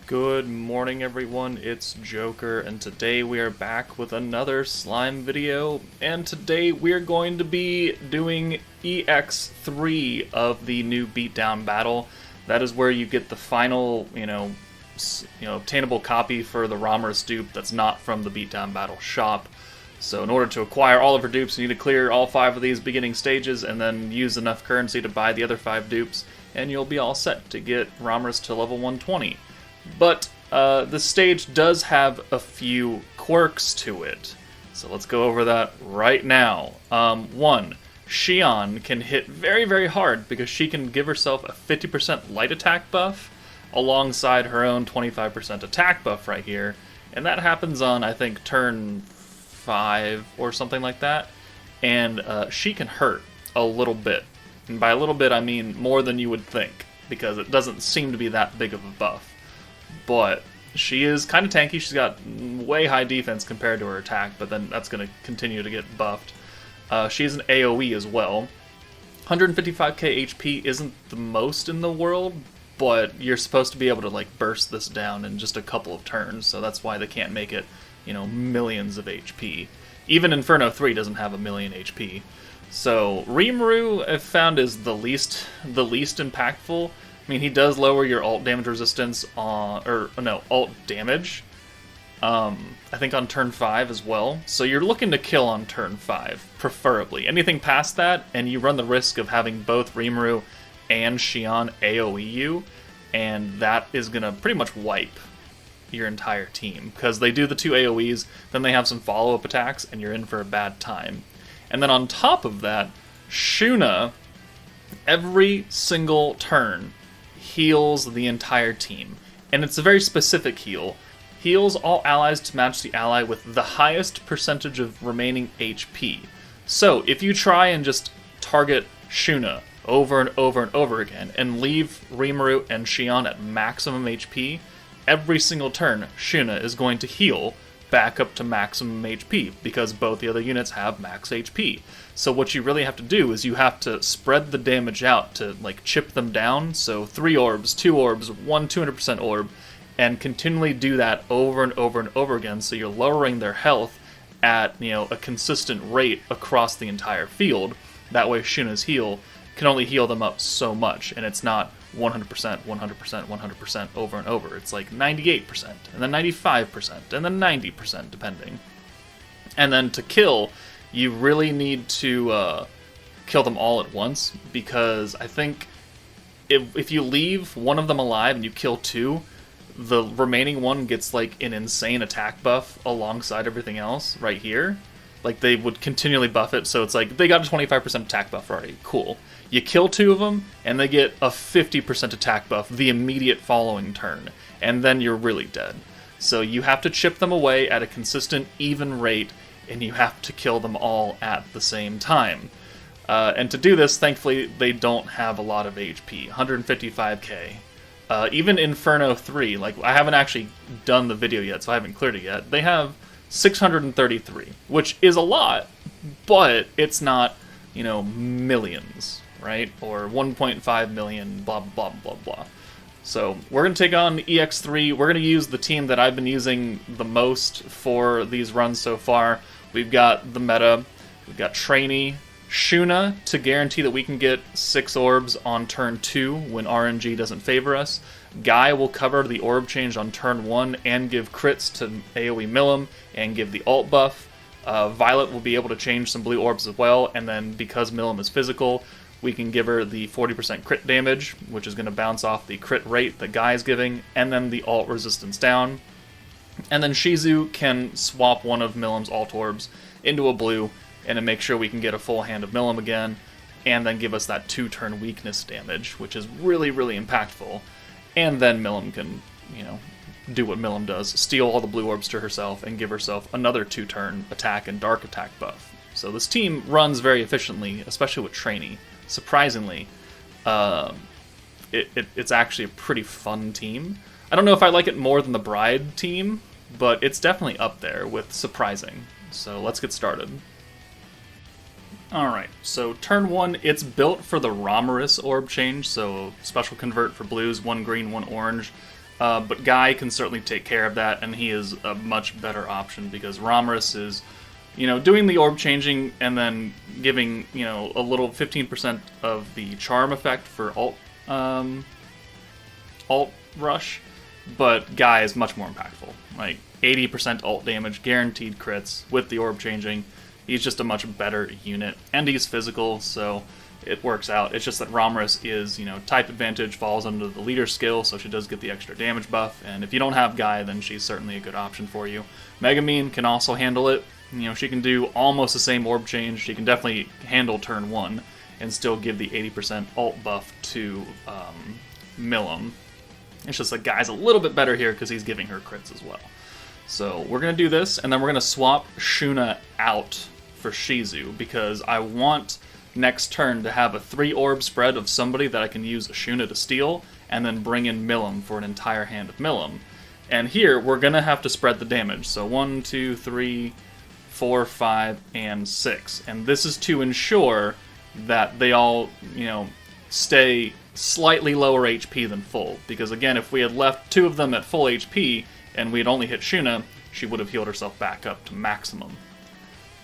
Good morning everyone, it's Joker, and today we are back with another slime video, and today we're going to be doing EX3 of the new beatdown battle. That is where you get the final, obtainable copy for the Ramiris dupe that's not from the beatdown battle shop. So in order to acquire all of her dupes, you need to clear all 5 of these beginning stages and then use enough currency to buy the other 5 dupes, and you'll be all set to get Ramiris to level 120. But the stage does have a few quirks to it, so let's go over that right now. One, Xion can hit very, very hard because she can give herself a 50% light attack buff alongside her own 25% attack buff right here, and that happens on, I think, turn 5 or something like that, and she can hurt a little bit. And by a little bit, I mean more than you would think, because it doesn't seem to be that big of a buff. But she is kind of tanky. She's got way high defense compared to her attack, but then that's going to continue to get buffed. She's an AOE as well. 155k HP isn't the most in the world, but you're supposed to be able to like burst this down in just a couple of turns, so that's why they can't make it, millions of HP. Even Inferno 3 doesn't have a million HP. So Rimuru I've found is the least impactful. I mean, he does lower your ult damage resistance ult damage, I think on turn 5 as well. So you're looking to kill on turn 5, preferably. Anything past that, and you run the risk of having both Rimuru and Xion AoE you, and that is going to pretty much wipe your entire team. Because they do the 2 AoEs, then they have some follow-up attacks, and you're in for a bad time. And then on top of that, Shuna, every single turn, heals the entire team. And it's a very specific heal. Heals all allies to match the ally with the highest percentage of remaining HP. So, if you try and just target Shuna over and over and over again, and leave Rimuru and Xion at maximum HP, every single turn, Shuna is going to heal back up to maximum HP, because both the other units have max HP. So what you really have to do is you have to spread the damage out to like chip them down, so 3 orbs, 2 orbs, 1 200% orb, and continually do that over and over and over again, so you're lowering their health at a consistent rate across the entire field. That way Shuna's heal can only heal them up so much, and it's not 100%, 100%, 100% over and over. It's like 98%, and then 95%, and then 90%, depending. And then to kill, you really need to kill them all at once, because I think if you leave one of them alive and you kill 2, the remaining one gets like an insane attack buff alongside everything else right here. Like, they would continually buff it, so it's like, they got a 25% attack buff already. Cool. You kill 2 of them, and they get a 50% attack buff the immediate following turn, and then you're really dead. So you have to chip them away at a consistent, even rate, and you have to kill them all at the same time. And to do this, thankfully, they don't have a lot of HP, 155k. Even Inferno 3, like, I haven't actually done the video yet, so I haven't cleared it yet. They have 633, which is a lot, but it's not, millions, right? Or 1.5 million, blah, blah, blah, blah. So we're going to take on EX3. We're going to use the team that I've been using the most for these runs so far. We've got the meta, we've got Trainee, Shuna to guarantee that we can get 6 orbs on turn 2 when RNG doesn't favor us. Guy will cover the orb change on turn 1 and give crits to AoE Milim and give the ult buff. Violet will be able to change some blue orbs as well, and then because Milim is physical, we can give her the 40% crit damage, which is going to bounce off the crit rate that Guy is giving, and then the ult resistance down. And then Shizu can swap one of Milim's ult orbs into a blue, and then make sure we can get a full hand of Milim again, and then give us that 2-turn weakness damage, which is really, really impactful. And then Milim can, do what Milim does, steal all the blue orbs to herself, and give herself another 2-turn attack and dark attack buff. So this team runs very efficiently, especially with Trainee. Surprisingly, it's actually a pretty fun team. I don't know if I like it more than the Bride team, but it's definitely up there with surprising. So let's get started. Alright, so turn 1, it's built for the Ramiris orb change, so special convert for blues, 1 green, 1 orange. But Guy can certainly take care of that, and he is a much better option because Ramiris is, doing the orb changing and then giving, a little 15% of the charm effect for alt rush, but Guy is much more impactful. Like 80% ult damage, guaranteed crits with the orb changing. He's just a much better unit, and he's physical, so it works out. It's just that Ramiris is, type advantage, falls under the leader skill, so she does get the extra damage buff, and if you don't have Guy, then she's certainly a good option for you. Megumin can also handle it. She can do almost the same orb change. She can definitely handle turn 1 and still give the 80% ult buff to Milim. It's just that Guy's a little bit better here because he's giving her crits as well. So we're going to do this, and then we're going to swap Shuna out for Shizu, because I want next turn to have a 3-orb spread of somebody that I can use Shuna to steal, and then bring in Milim for an entire hand of Milim. And here, we're going to have to spread the damage. So 1, 2, 3, 4, 5, and 6. And this is to ensure that they all, stay slightly lower HP than full. Because again, if we had left 2 of them at full HP, and we had only hit Shuna, she would have healed herself back up to maximum.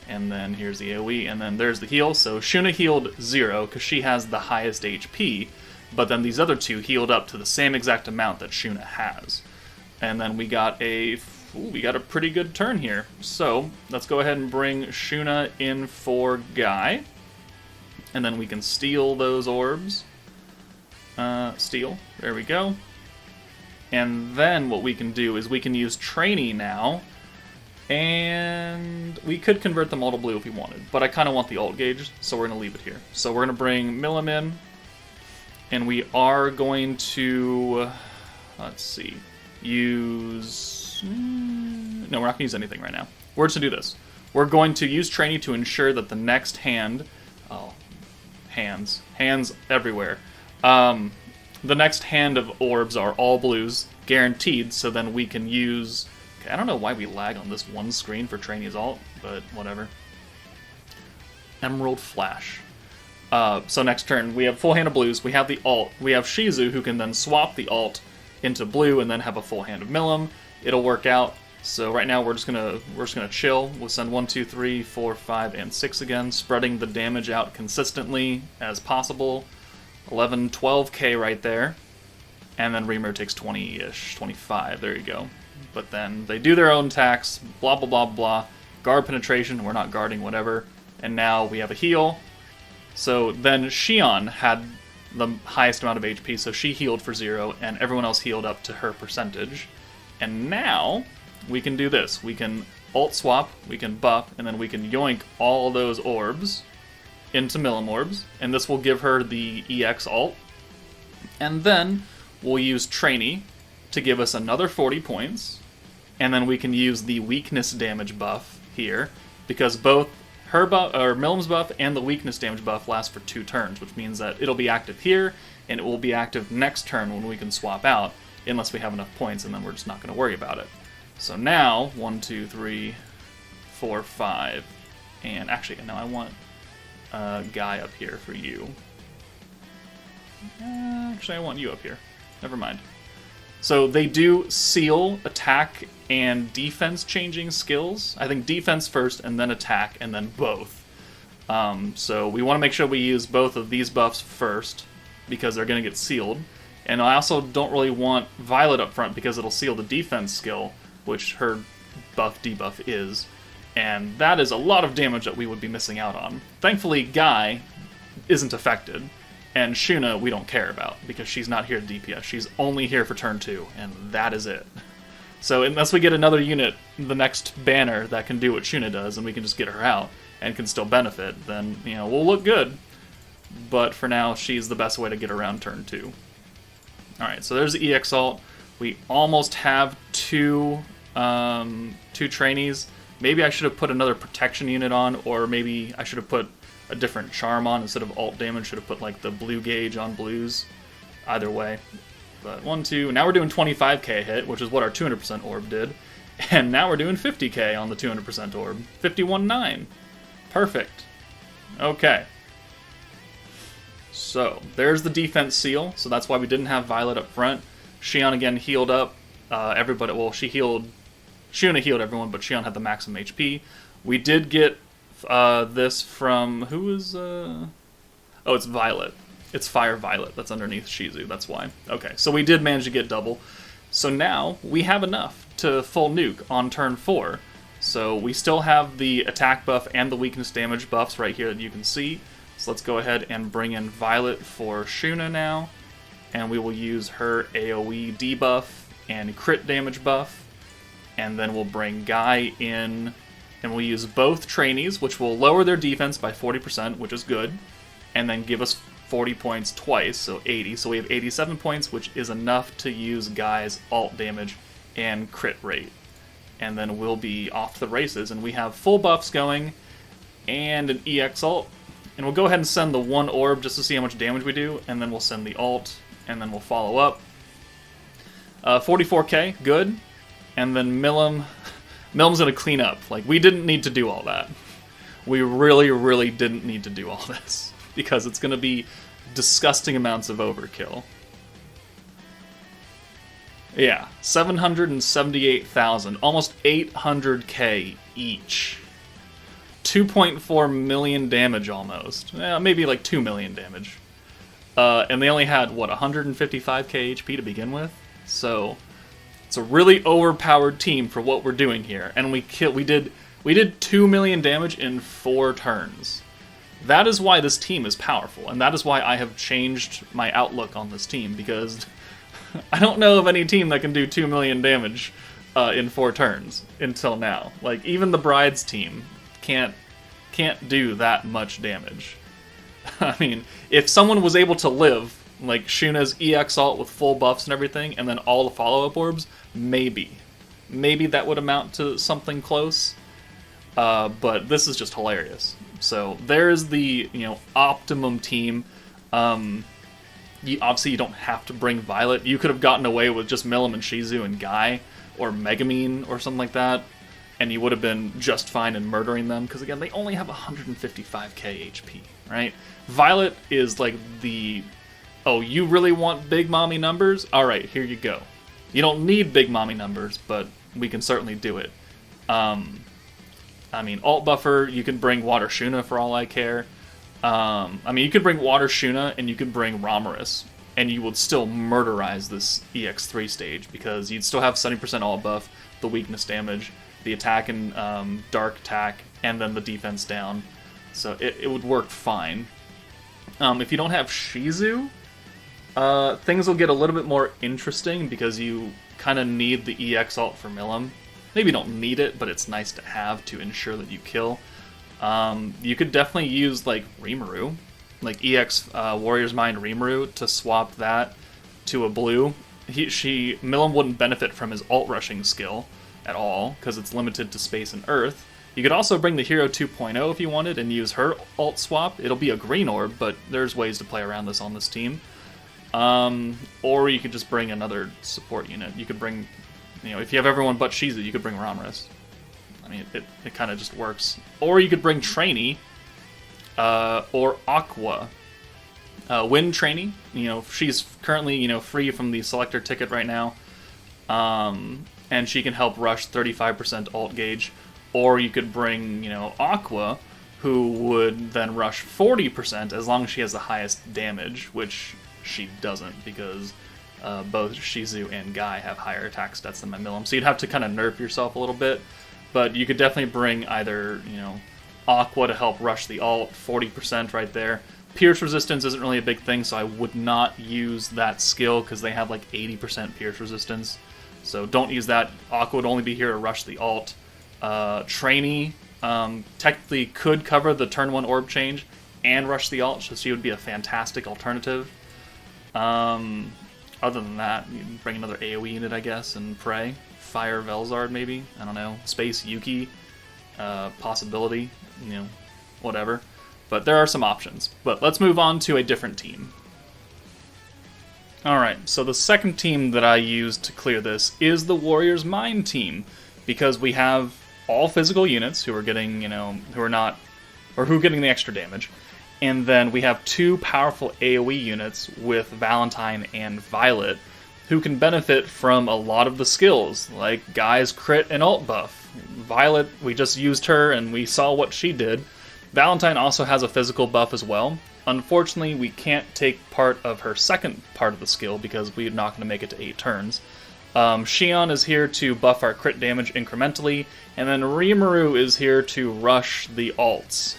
And then here's the AOE, and then there's the heal. So Shuna healed 0, because she has the highest HP, but then these other 2 healed up to the same exact amount that Shuna has. And then we got a pretty good turn here. So let's go ahead and bring Shuna in for Guy. And then we can steal those orbs. Steal. There we go. And then what we can do is we can use Trainee now. And we could convert them all to blue if we wanted. But I kind of want the ult gauge, so we're going to leave it here. So we're going to bring Milim in. And we are going to... let's see. Use... no, we're not going to use anything right now. We're just going to do this. We're going to use Trainee to ensure that the next hand... oh, hands. Hands everywhere. The next hand of orbs are all blues, guaranteed, so then we can use... okay, I don't know why we lag on this one screen for Trainee's ult, but whatever. Emerald Flash. So next turn, we have full hand of blues, we have the ult, we have Shizu, who can then swap the ult into blue and then have a full hand of Milim. It'll work out. So right now we're just gonna chill. We'll send 1, 2, 3, 4, 5, and 6 again, spreading the damage out consistently as possible. 11, 12k right there. And then Rimuru takes 20-ish, 25, there you go. But then they do their own attacks, blah blah blah blah. Guard penetration, we're not guarding, whatever. And now we have a heal. So then Xion had the highest amount of HP, so she healed for 0, and everyone else healed up to her percentage. And now we can do this. We can ult swap, we can buff, and then we can yoink all those orbs into Milim orbs, and this will give her the EX ult. And then we'll use Trainee to give us another 40 points, and then we can use the weakness damage buff here, because both her buff, or Milim's buff, and the weakness damage buff last for 2 turns, which means that it'll be active here, and it will be active next turn when we can swap out, unless we have enough points, and then we're just not going to worry about it. So now, 1, 2, 3, 4, 5, and actually, no, I want Guy up here for you. Actually, I want you up here. Never mind. So they do seal, attack, and defense changing skills. I think defense first, and then attack, and then both. So we want to make sure we use both of these buffs first, because they're going to get sealed. And I also don't really want Violet up front, because it'll seal the defense skill, which her buff debuff is. And that is a lot of damage that we would be missing out on. Thankfully, Guy isn't affected. And Shuna we don't care about, because she's not here to DPS. She's only here for turn 2, and that is it. So unless we get another unit, the next banner, that can do what Shuna does, and we can just get her out, and can still benefit, then, we'll look good. But for now, she's the best way to get around turn 2. Alright, so there's the EX ult. We almost have two trainees. Maybe I should have put another protection unit on, or maybe I should have put a different charm on instead of ult damage. Should have put like the blue gauge on blues. Either way. But 1, 2, now we're doing 25k hit, which is what our 200% orb did. And now we're doing 50k on the 200% orb. 51.9. Perfect. Okay. So, there's the defense seal, so that's why we didn't have Violet up front. Shion again healed up everybody. Well, Shuna healed everyone, but Shion had the maximum HP. We did get this from... Who is... Oh, it's Violet. It's Fire Violet that's underneath Shizu, that's why. Okay, so we did manage to get double. So now we have enough to full nuke on turn 4. So we still have the attack buff and the weakness damage buffs right here that you can see. So let's go ahead and bring in Violet for Shuna now. And we will use her AOE debuff and crit damage buff. And then we'll bring Guy in, and we'll use both trainees, which will lower their defense by 40%, which is good. And then give us 40 points twice, so 80. So we have 87 points, which is enough to use Guy's alt damage and crit rate. And then we'll be off to the races, and we have full buffs going, and an EX alt. And we'll go ahead and send the one orb just to see how much damage we do, and then we'll send the alt, and then we'll follow up. 44k, good. And then Milim's gonna clean up. Like, we didn't need to do all that. We really, really didn't need to do all this, because it's gonna be disgusting amounts of overkill. Yeah, 778,000, almost 800k each. 2.4 million damage almost. Maybe like 2 million damage. And they only had, what, 155k HP to begin with? So, it's a really overpowered team for what we're doing here. And we did 2 million damage in 4 turns. That is why this team is powerful, and that is why I have changed my outlook on this team, because I don't know of any team that can do 2 million damage in 4 turns until now. Like, even the Bride's team can't do that much damage. I mean, if someone was able to live, like Shuna's EX alt with full buffs and everything, and then all the follow-up orbs, maybe that would amount to something close. But this is just hilarious. So there's the, optimum team. Obviously you don't have to bring Violet. You could have gotten away with just Milim and Shizu and Guy, or Megumin, or something like that, and you would have been just fine in murdering them, because again, they only have 155k HP, right? Violet is like the, oh, you really want big mommy numbers? Alright, here you go. You don't need big mommy numbers, but we can certainly do it. I mean, alt buffer, you can bring Water Shuna for all I care. You could bring Water Shuna and you could bring Ramiris, and you would still murderize this EX3 stage, because you'd still have 70% alt buff, the weakness damage, the attack and dark attack, and then the defense down. So it would work fine. If you don't have Shizu, things will get a little bit more interesting, because you kind of need the EX alt for Milim. Maybe you don't need it, but it's nice to have to ensure that you kill. You could definitely use, like, Rimuru, like EX Warrior's Mind Rimuru, to swap that to a blue. Milim wouldn't benefit from his alt rushing skill at all, because it's limited to space and earth. You could also bring the Hero 2.0 if you wanted, and use her alt swap. It'll be a green orb, but there's ways to play around this on this team. Or you could just bring another support unit. You could bring, if you have everyone but Shizu, you could bring Ramiris. I mean, it kind of just works. Or you could bring Trainee, or Aqua. Wind Trainee, she's currently, free from the selector ticket right now. And she can help rush 35% alt gauge. Or you could bring, Aqua, who would then rush 40% as long as she has the highest damage, which she doesn't, because both Shizu and Guy have higher attack stats than my Milim. So you'd have to kind of nerf yourself a little bit. But you could definitely bring either, Aqua to help rush the alt, 40% right there. Pierce resistance isn't really a big thing, so I would not use that skill, because they have like 80% pierce resistance. So don't use that. Aqua would only be here to rush the alt. Trainee technically could cover the turn 1 orb change and rush the alt, so she would be a fantastic alternative. Other than that, you can bring another AOE unit, I guess, and pray. Fire Velzard, maybe? I don't know. Space Yuki? Possibility? Whatever. But there are some options. But let's move on to a different team. Alright, so the second team that I used to clear this is the Warrior's Mind team, because we have all physical units who are getting, who are getting the extra damage. And then we have 2 powerful AoE units with Valentine and Violet, who can benefit from a lot of the skills, like Guy's crit and ult buff. Violet, we just used her and we saw what she did. Valentine also has a physical buff as well. Unfortunately, we can't take part of her second part of the skill because we're not going to make it to 8 turns. Xion is here to buff our crit damage incrementally, and then Rimuru is here to rush the ults.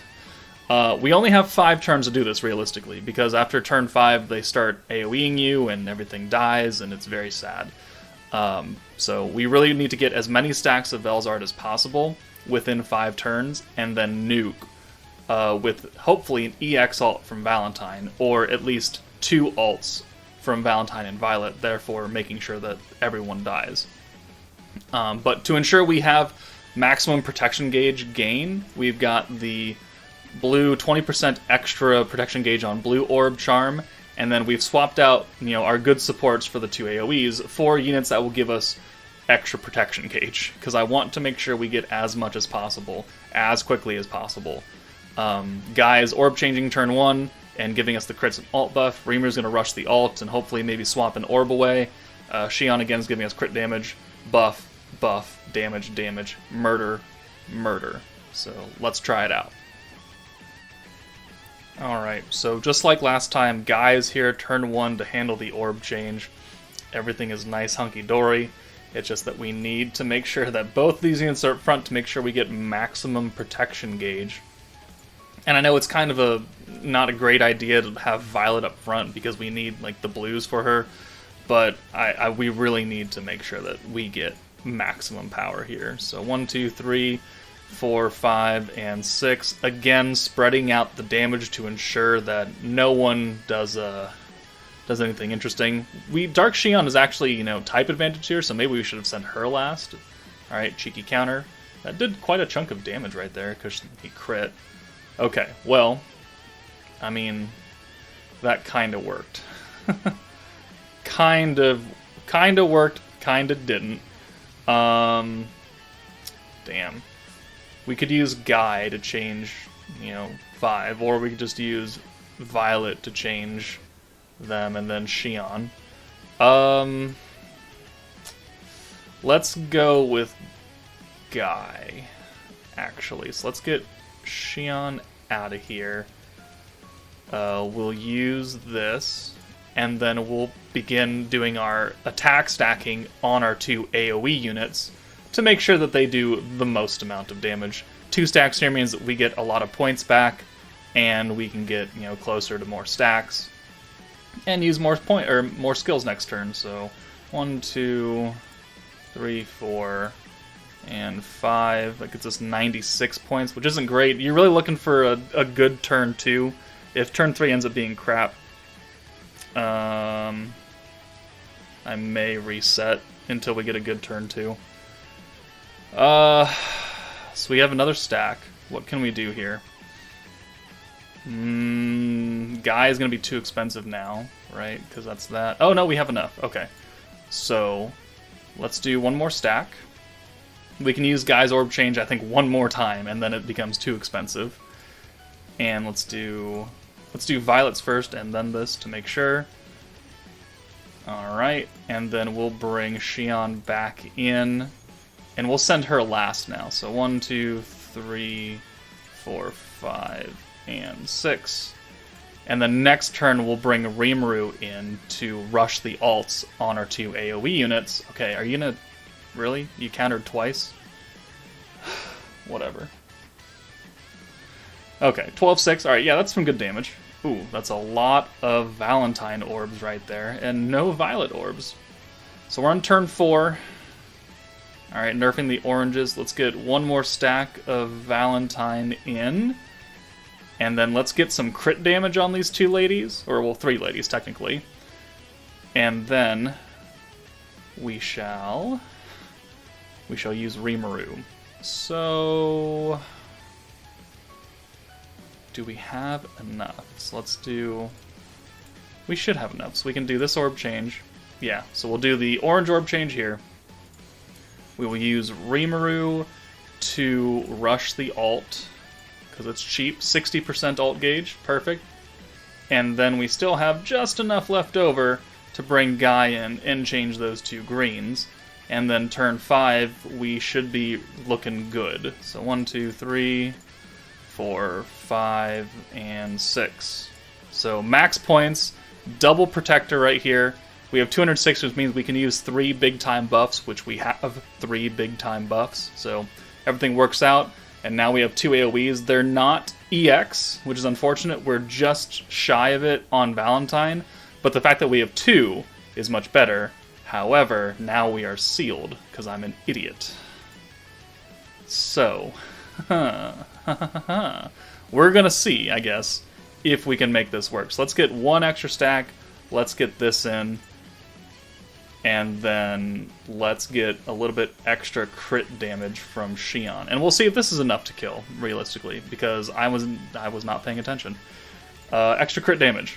We only have 5 turns to do this, realistically, because after turn 5 they start AoEing you and everything dies, and it's very sad. So we really need to get as many stacks of Velzard as possible within 5 turns, and then nuke with hopefully an EX ult from Valentine, or at least 2 ults from Valentine and Violet, therefore making sure that everyone dies. But to ensure we have maximum protection gauge gain, we've got the blue 20% extra protection gauge on blue orb charm, and then we've swapped out, our good supports for the 2 AoEs for units that will give us extra protection gauge, because I want to make sure we get as much as possible, as quickly as possible. Guy is orb changing turn 1 and giving us the crits and ult buff. Rimuru's going to rush the ult and hopefully maybe swap an orb away. Xion again is giving us crit damage, buff, damage, murder. So let's try it out. Alright, so just like last time, Guy is here turn 1 to handle the orb change. Everything is nice hunky-dory. It's just that we need to make sure that both these units are up front to make sure we get maximum protection gauge. And I know it's kind of not a great idea to have Violet up front because we need the blues for her, but we really need to make sure that we get maximum power here. So 1, 2, 3, 4, 5, and 6. Again, spreading out the damage to ensure that no one does anything interesting. Dark Xion is actually, type advantage here, so maybe we should have sent her last. Alright, cheeky counter. That did quite a chunk of damage right there, because he crit. Okay, well, I mean, that kind of worked. kind of worked, kind of didn't. Damn. We could use Guy to change, 5, or we could just use Violet to change them, and then Xion. Let's go with Guy, actually. So let's get Xion out of here. We'll use this, and then we'll begin doing our attack stacking on our 2 AoE units to make sure that they do the most amount of damage. 2 stacks here means that we get a lot of points back, and we can get closer to more stacks and use more skills next turn. So 1, 2, 3, 4. And 5, that gets us 96 points, which isn't great. You're really looking for a good turn 2. If turn 3 ends up being crap, I may reset until we get a good turn 2. So we have another stack. What can we do here? Guy is going to be too expensive now, right? Because that's that. Oh no, we have enough. Okay. So let's do one more stack. We can use Guy's orb change, I think, one more time, and then it becomes too expensive. And let's do Violet's first, and then this to make sure. Alright, and then we'll bring Xion back in, and we'll send her last now. So 1, 2, 3, 4, 5, and 6. And the next turn we'll bring Rimuru in to rush the ults on our 2 AoE units. Okay, are you gonna... Really? You countered twice? Whatever. Okay, 12-6. Alright, yeah, that's some good damage. Ooh, that's a lot of Valentine orbs right there, and no Violet orbs. So we're on turn 4. Alright, nerfing the oranges. Let's get one more stack of Valentine in. And then let's get some crit damage on these 2 ladies. Or, well, 3 ladies, technically. And then we shall use Rimuru. So do we have enough? So let's do... We should have enough, so we can do this orb change. Yeah, so we'll do the orange orb change here. We will use Rimuru to rush the ult, because it's cheap. 60% ult gauge, perfect. And then we still have just enough left over to bring Guy in and change those 2 greens. And then turn 5, we should be looking good. So 1, 2, 3, 4, 5, and 6. So max points, double protector right here. We have 206, which means we can use 3 big time buffs, which we have 3 big time buffs. So everything works out. And now we have 2 AoEs. They're not EX, which is unfortunate. We're just shy of it on Valentine. But the fact that we have 2 is much better. However, now we are sealed, because I'm an idiot. So, we're going to see, I guess, if we can make this work. So let's get 1 extra stack, let's get this in, and then let's get a little bit extra crit damage from Xion. And we'll see if this is enough to kill, realistically, because I was not paying attention. Extra crit damage.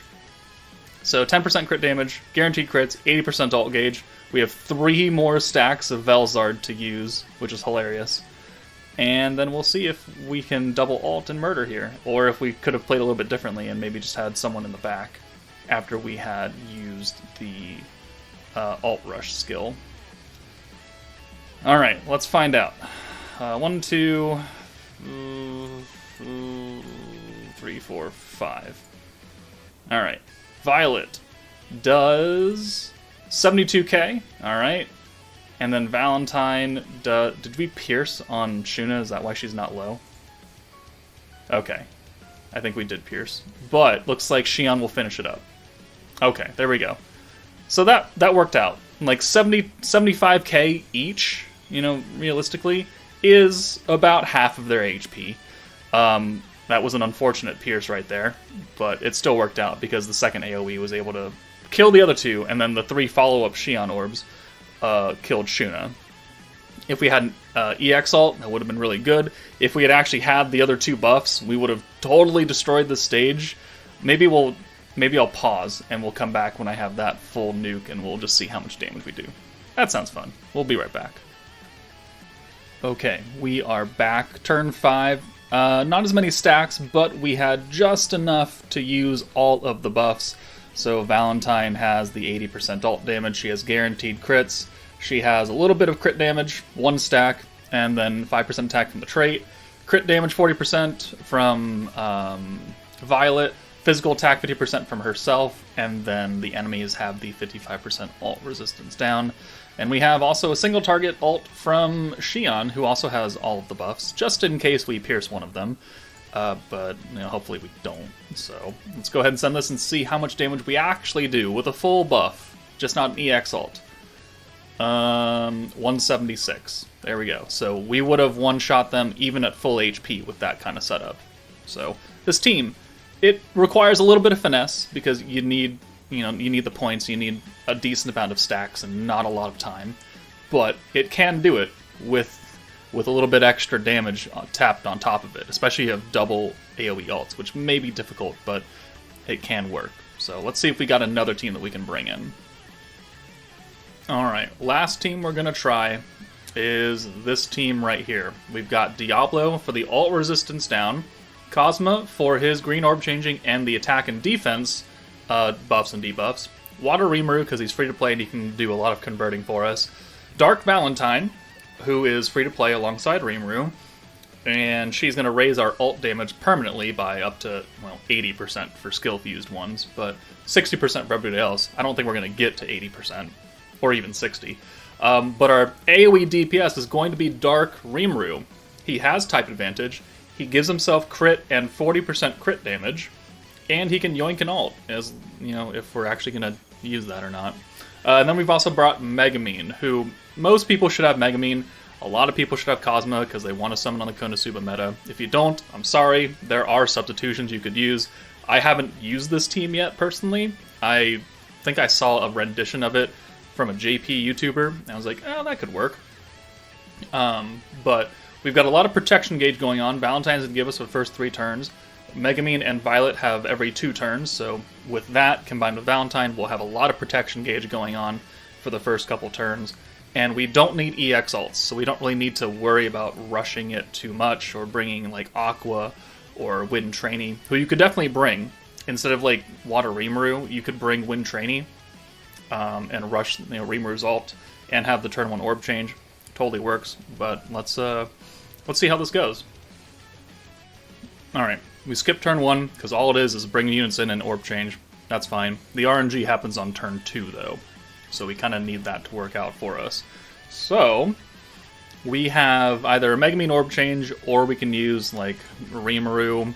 So 10% crit damage, guaranteed crits, 80% ult gauge. We have 3 more stacks of Velzard to use, which is hilarious. And then we'll see if we can double ult and murder here, or if we could have played a little bit differently and maybe just had someone in the back after we had used the ult rush skill. Alright, let's find out. 1, 2, 3, 4, 5. Alright. Violet does 72k, alright. And then Valentine, did we pierce on Shuna? Is that why she's not low? Okay. I think we did pierce. But looks like Xion will finish it up. Okay, there we go. So that worked out. Like 75k each, you know, realistically, is about half of their HP. That was an unfortunate pierce right there, but it still worked out because the second AoE was able to kill the other 2, and then the 3 follow-up Xion orbs killed Shuna. If we had EX ult, that would have been really good. If we had actually had the other 2 buffs, we would have totally destroyed the stage. Maybe I'll pause, and we'll come back when I have that full nuke, and we'll just see how much damage we do. That sounds fun. We'll be right back. Okay, we are back. Turn 5. Not as many stacks, but we had just enough to use all of the buffs. So Valentine has the 80% ult damage, she has guaranteed crits, she has a little bit of crit damage, 1 stack, and then 5% attack from the trait. Crit damage 40% from Violet, physical attack 50% from herself, and then the enemies have the 55% ult resistance down. And we have also a single target ult from Xion, who also has all of the buffs, just in case we pierce one of them. But you know, hopefully we don't. So let's go ahead and send this and see how much damage we actually do with a full buff, just not an EX ult. 176. There we go. So we would have one-shot them even at full HP with that kind of setup. So this team, it requires a little bit of finesse because you need the points, you need a decent amount of stacks and not a lot of time, but it can do it with a little bit extra damage tapped on top of it, especially if you have double AoE ults, which may be difficult, but it can work. So let's see if we got another team that we can bring in. Alright, last team we're going to try is this team right here. We've got Diablo for the ult resistance down, Cosma for his green orb changing and the attack and defense buffs and debuffs, Water Rimuru because he's free to play and he can do a lot of converting for us, Dark Valentine, who is free to play alongside Rimuru, and she's going to raise our ult damage permanently by up to, well, 80% for skill-fused ones, but 60% for everybody else. I don't think we're going to get to 80%, or even 60. But our AoE DPS is going to be Dark Rimuru. He has type advantage, he gives himself crit and 40% crit damage, and he can yoink an ult, as, you know, if we're actually going to use that or not. And then we've also brought Megumin, who most people should have Megumin. A lot of people should have Cosma because they want to summon on the Konosuba meta. If you don't, I'm sorry. There are substitutions you could use. I haven't used this team yet, personally. I think I saw a rendition of it from a JP YouTuber, and I was like, oh, that could work. But we've got a lot of protection gauge going on. Valentine's would give us the first 3 turns. Megumin and Violet have every 2 turns, so with that, combined with Valentine, we'll have a lot of protection gauge going on for the first couple turns. And we don't need EX ults, so we don't really need to worry about rushing it too much, or bringing, like, Aqua or Wind Trainee, who you could definitely bring. Instead of, like, Water Rimuru, you could bring Wind Trainee. and rush Rimuru's ult and have the turn 1 orb change. Totally works, but let's see how this goes. Alright, we skip turn 1, because all it is bring units in and orb change. That's fine. The RNG happens on turn 2, though, so we kind of need that to work out for us. So, we have either a Megamine orb change, or we can use, like, Rimuru.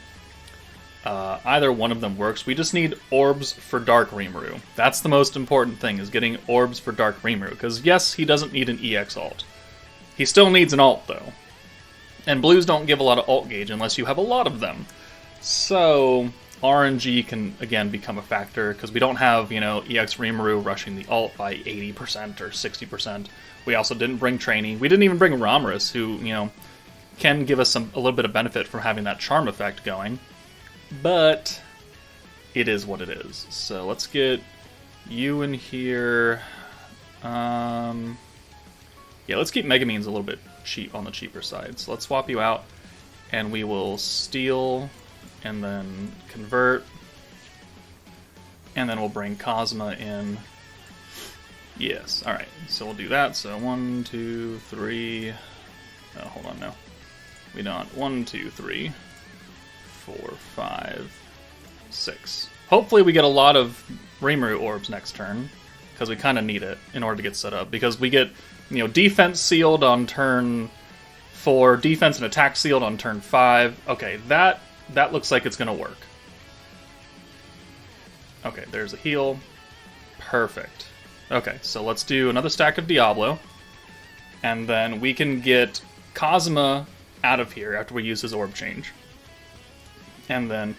Either one of them works. We just need orbs for Dark Rimuru. That's the most important thing, is getting orbs for Dark Rimuru, because yes, he doesn't need an EX ult. He still needs an ult, though. And blues don't give a lot of ult gauge unless you have a lot of them. So, RNG can, again, become a factor, because we don't have, EX Rimuru rushing the ult by 80% or 60%. We also didn't bring Trainee. We didn't even bring Ramiris, who, can give us a little bit of benefit from having that charm effect going. But it is what it is. So let's get you in here. Yeah, let's keep Megamines a little bit cheap on the cheaper side. So let's swap you out, and we will steal, and then convert, and then we'll bring Cosma in. Yes, alright, so we'll do that. So 1, 2, 3. Oh, hold on, no. We don't. 1, 2, 3, 4, 5, 6. Hopefully we get a lot of Rimuru orbs next turn, because we kind of need it in order to get set up. Because we get, defense sealed on turn 4, defense and attack sealed on turn 5. Okay, that looks like it's going to work. Okay, there's a heal. Perfect. Okay, so let's do another stack of Diablo, and then we can get Cosma out of here after we use his orb change. And then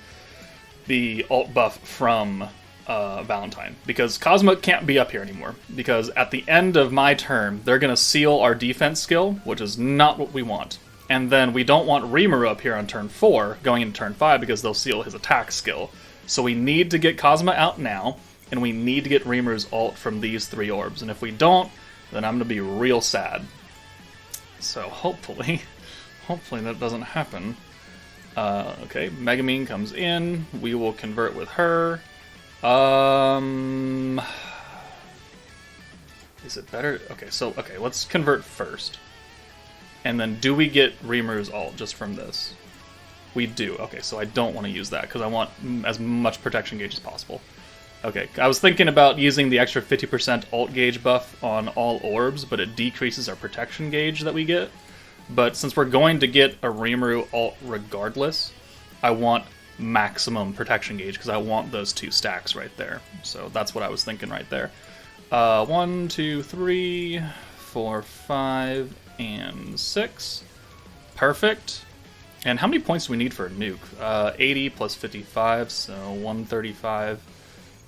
the ult buff from Valentine, because Cosma can't be up here anymore, because at the end of my turn, they're going to seal our defense skill, which is not what we want. And then we don't want Rimuru up here on turn 4, going into turn 5, because they'll seal his attack skill. So we need to get Cosma out now, and we need to get Rimuru's ult from these 3 orbs. And if we don't, then I'm going to be real sad. So hopefully that doesn't happen. Okay, Megamine comes in. We will convert with her. Is it better? Okay, let's convert first. And then do we get Rimuru's ult just from this? We do. Okay, so I don't want to use that because I want as much protection gauge as possible. Okay, I was thinking about using the extra 50% ult gauge buff on all orbs, but it decreases our protection gauge that we get. But since we're going to get a Rimuru ult regardless, I want maximum protection gauge because I want those 2 stacks right there. So that's what I was thinking right there. 1, 2, 3, 4, 5, and 6. Perfect. And how many points do we need for a nuke? 80 plus 55, so 135.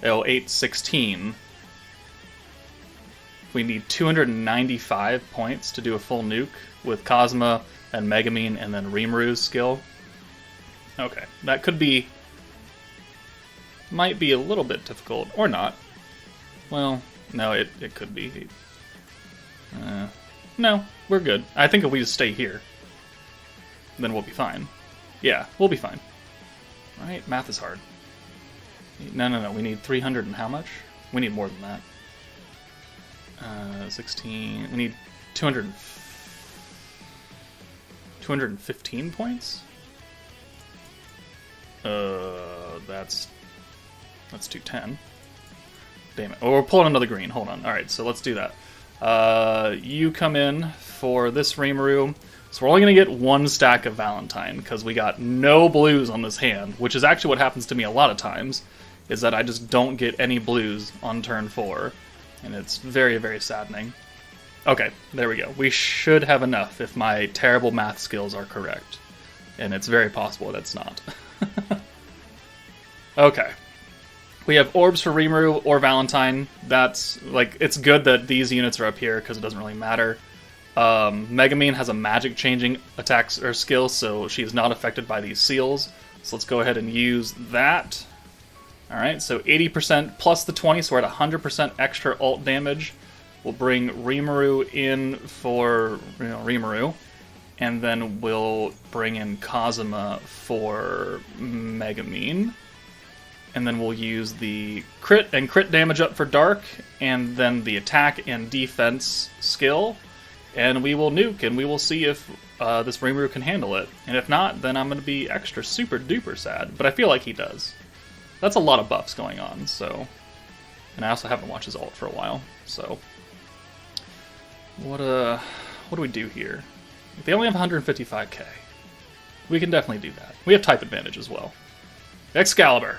Oh, 816. We need 295 points to do a full nuke with Cosma and Megamine and then Rimuru's skill. Okay, that could be... might be a little bit difficult, or not. Well, no, it could be. No, we're good. I think if we just stay here, then we'll be fine. Yeah, we'll be fine. Right? Math is hard. No, we need 300 and how much? We need more than that. 16... we need 215 points? That's 210. Damn it. Oh, we're pulling another green. Hold on. Alright, so let's do that. You come in for this Rimuru. So we're only going to get 1 stack of Valentine, because we got no blues on this hand, which is actually what happens to me a lot of times, is that I just don't get any blues on turn 4, and it's very, very saddening. Okay, there we go. We should have enough if my terrible math skills are correct, and it's very possible that it's not. Okay. We have orbs for Rimuru or Valentine. That's, like, it's good that these units are up here, because it doesn't really matter. Megamine has a magic changing attacks or skill, so she's not affected by these seals. So let's go ahead and use that. Alright, so 80% plus the 20, so we're at 100% extra ult damage. We'll bring Rimuru in for Rimuru, and then we'll bring in Cosma for Megamine. and then we'll use the crit and crit damage up for Dark, and then the attack and defense skill, and we will nuke, and we will see if this Rimuru can handle it. And if not, then I'm going to be extra super duper sad, but I feel like he does. That's a lot of buffs going on, so... And I also haven't watched his ult for a while, so... What do we do here? They only have 155k. We can definitely do that. We have type advantage as well. Excalibur.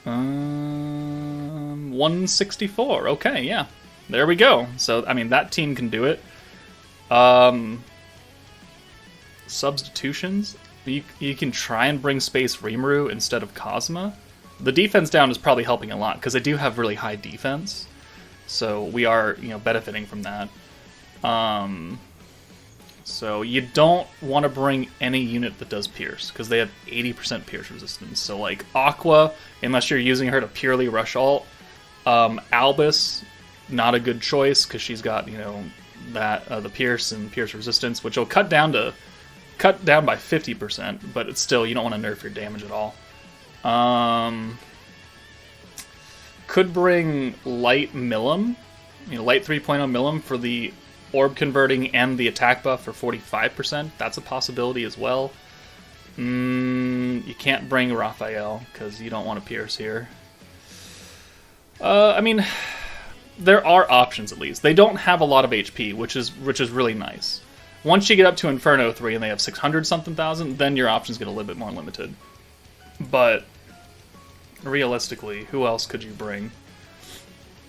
164. Okay, yeah. There we go. So, I mean, that team can do it. Substitutions. You can try and bring Space Rimuru instead of Cosma. The defense down is probably helping a lot, because they do have really high defense. So we are, benefiting from that. So you don't want to bring any unit that does Pierce, because they have 80% Pierce resistance. So like Aqua, unless you're using her to purely rush ult. Albus, not a good choice, because she's got, that the Pierce and Pierce resistance, which will cut down by 50%, but it's still, you don't want to nerf your damage at all. Could bring Light Milim, Light 3.0 Milim for the orb converting and the attack buff for 45%. That's a possibility as well. You can't bring Raphael because you don't want to Pierce here. I mean, there are options at least. They don't have a lot of HP, which is really nice. Once you get up to Inferno 3 and they have 600-something thousand, then your options get a little bit more limited. But realistically, who else could you bring?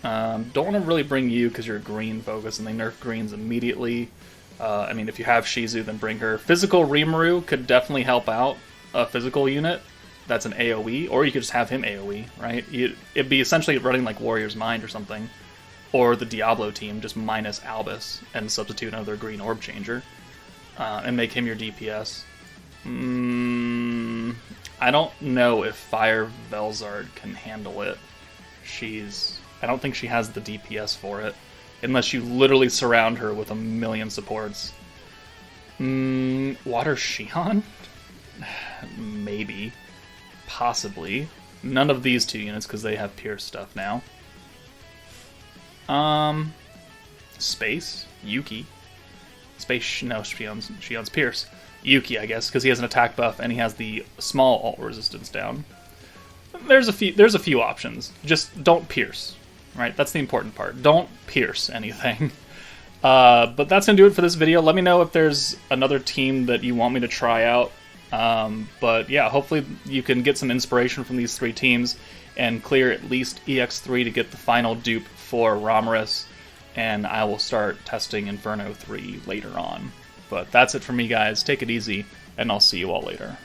Don't want to really bring you because you're green focus and they nerf greens immediately. I mean, if you have Shizu, then bring her. Physical Rimuru could definitely help out a physical unit. That's an AOE, or you could just have him AOE, right? It'd be essentially running like Warrior's Mind or something. Or the Diablo team, just minus Albus, and substitute another green orb changer. And make him your DPS. I don't know if Fire Velzard can handle it. I don't think she has the DPS for it. Unless you literally surround her with a million supports. Water Shihan? Maybe. Possibly. None of these two units, because they have Pierce stuff now. Space? Yuki. Space, no, Shion's Pierce. Yuki, I guess, because he has an attack buff and he has the small ult resistance down. There's a few options. Just don't Pierce, right? That's the important part. Don't Pierce anything. But that's going to do it for this video. Let me know if there's another team that you want me to try out. But yeah, hopefully you can get some inspiration from these three teams and clear at least EX3 to get the final dupe for Ramiris, and I will start testing Inferno 3 later on. But that's it for me, guys. Take it easy, and I'll see you all later.